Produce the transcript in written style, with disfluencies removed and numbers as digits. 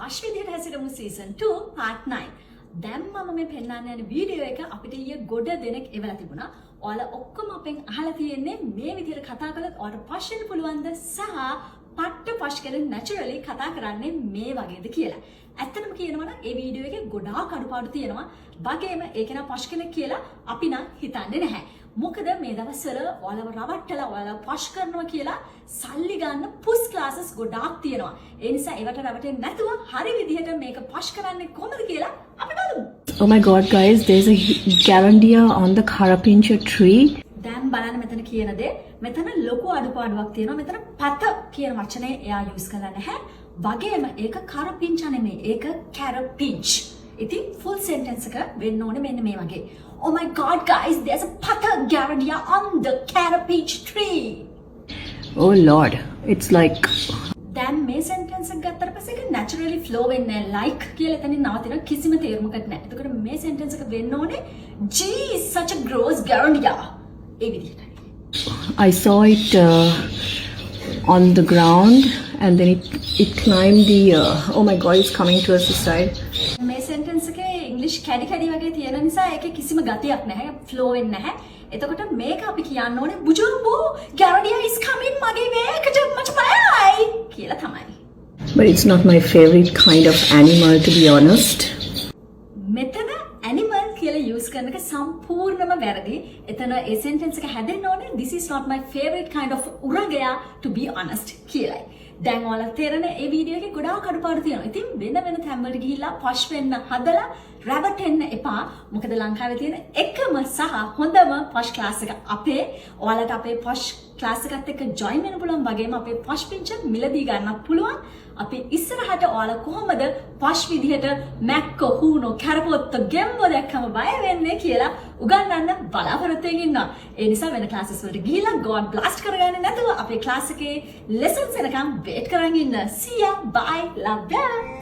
පස් විදිහට හැසිරෙමු season 2 part 9. දැන් මම මේ පෙන්නන්න යන වීඩියෝ එක අපිට ඊයේ ගොඩ දෙනෙක් එවලා තිබුණා. ඔයාලා ඔක්කොම අපෙන් අහලා තියෙන්නේ මේ විදිහට කතා කළොත් ඔයාලට පස් වෙන්න පුළුවන්ද සහ පට්ට පස් කියලා naturally කතා කරන්නේ මේ වගේද කියලා. ඇත්තටම කියනවා නම් මේ වීඩියෝ එකේ ගොඩාක් අඩුපාඩු තියෙනවා. වගේම ඒක නා පස් කෙනෙක් කියලා අපි නම් හිතන්නේ නැහැ. මොකද මේ දවස්වල ඔයාලව රවට්ටලා ඔයාලව පස් කරනවා කියලා සල්ලි ගන්න පුස් ක්ලාසස් ගොඩාක් තියෙනවා. ඒ නිසා ඒවට රවටෙන්නේ නැතුව හරි විදිහට මේක පස් කරන්නේ කොහොමද කියලා අපි බලමු. Oh my god guys, there's a Garandia on the Carapincha tree. දැන් බලන්න මෙතන කියන දේ මෙතන ලොකු අඩුපාඩුවක් තියෙනවා. මෙතන පත කියන වචනේ එයා යූස් කරලා නැහැ. වගේම ඒක කරපින්ච නෙමෙයි. ඒක carapinch. ඉතින් full sentence එක වෙන්න ඕනේ මෙන්න මේ වගේ. Oh my god guys, there's a pata Garandia on the carapinch tree. Oh lord, it's like දැන් මේ sentence එක ගත්තට පස්සේ ඒක naturally flow වෙන්නේ like කියලා එතනින් නවතින කිසිම තේරුමකට නැහැ. එතකොට මේ sentence එක වෙන්න ඕනේ gee such a gross Garandia. ඒ විදිහටයි. I saw it on the ground and then it climbed the oh my god, it's coming towards the side. මේ sentence එකේ English කැඩි කැඩි වගේ තියෙන නිසා ඒකේ කිසිම ගතියක් නැහැ. flow වෙන්නේ නැහැ. එතකොට මේක අපි කියන්න ඕනේ බුජුම්බෝ Garandia is coming මගේ වේකට මට බයයි කියලා තමයි. But it's not my favorite kind of animal, to be honest. මෙතන animal කියලා use කරන එක සම්පූර්ණම වැරදි. එතන ඒ sentence එක හැදෙන්න ඕනේ this is not my favorite kind of උරගයා to be honest කියලායි. දැන් ඔයාලා තේරෙන ඒ වීඩියෝ එකේ ගොඩාක් අඩුපාඩු තියෙනවා. ඉතින් වෙන තැන්වලට ගිහිල්ලා පොෂ් වෙන්න හදලා රැවටෙන්න එපා. මොකද ලංකාවේ තියෙන එකම සහ හොඳම පොෂ් ක්ලාස් එක අපේ. ඔයාලට අපේ පොෂ් ක්ලාස් එකත් එක්ක ජොයින් වෙන්න පුළුවන්. වගේම අපේ පොෂ් පින්ච් මිලදී ගන්නත් පුළුවන්. අපි ඉස්සරහට ඔයාලා කොහොමද පොෂ් විදිහට මැක්කෝ හූනෝ කරපොත්ත ගෙම්බෝ දැක්කම බය වෙන්නේ කියලා උගන්වන්න බලාපොරොත්තු වෙමින් ඉන්නවා. ඒ නිසා වෙන ක්ලාසස් වලට ගිහිල්ලා God blast කරගන්නේ නැතුව අපේ ක්ලාස් එකේ lessons එනකම් wait කරන් ඉන්න. See ya, bye, love you.